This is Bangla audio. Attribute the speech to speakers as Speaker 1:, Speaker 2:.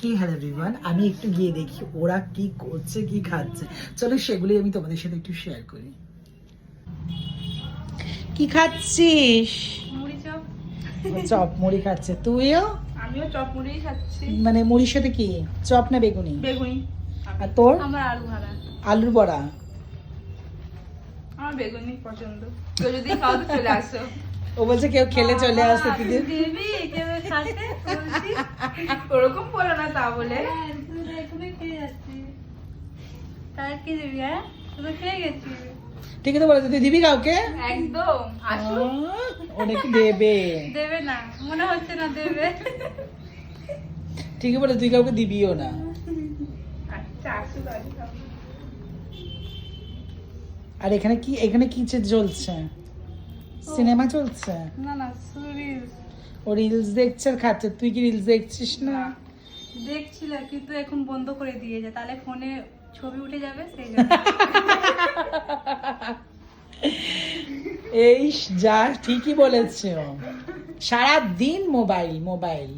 Speaker 1: হে হ্যালো এভরিওয়ান, আমি একটু গিয়ে দেখি ওরা কি করছে, কি খাচ্ছে। চলো সেগুলি আমি তোমাদের সাথে একটু শেয়ার করি। কি খাচ্ছিস?
Speaker 2: মুড়ি চপ।
Speaker 1: চপ মুড়ি খাচ্ছে, তুইও?
Speaker 2: আমিও চপ মুড়ি খাচ্ছি।
Speaker 1: মানে মুড়ির সাথে কি, চপ না বেগুনি?
Speaker 2: বেগুনি।
Speaker 1: আর তোর?
Speaker 2: আমার আলু ভাড়া।
Speaker 1: আলুর বড়া।
Speaker 2: আমার বেগুনি পছন্দ। কেউ যদি খাও তো চলে আসো।
Speaker 1: ও বলছে কেউ খেলে চলে আসতে। তুই
Speaker 2: দিবি কেউ খাতে বলছি। ওরকম বলো না তা বলে। তুই এখনই খেয়ে যাচ্ছিস। তার কি দিবি? হ্যাঁ তুই খেয়ে গেছিস।
Speaker 1: ঠিকই তো বলেছে, তুই দিবি কাউকে?
Speaker 2: একদম আসো।
Speaker 1: ওটা কি দেবে?
Speaker 2: দেবে না মনে হচ্ছে না দেবে।
Speaker 1: ঠিকই বলে, তুই কাউকে দিবিও না।
Speaker 2: আচ্ছা আসো তাহলে খাবো।
Speaker 1: আর এখানে কি চলছে? সিনেমা চলছে?
Speaker 2: না না সুরিল
Speaker 1: ও রিলস দেখছে আর খাচ্ছে। তুই কি রিলস দেখছিস না?
Speaker 2: দেখছিল কিন্তু এখন বন্ধ করে দিয়েছে, তাহলে ফোনে ছবি উঠে যাবে সেই জন্য।
Speaker 1: এই যা ঠিকই বলেছে, সারা দিন মোবাইল মোবাইল।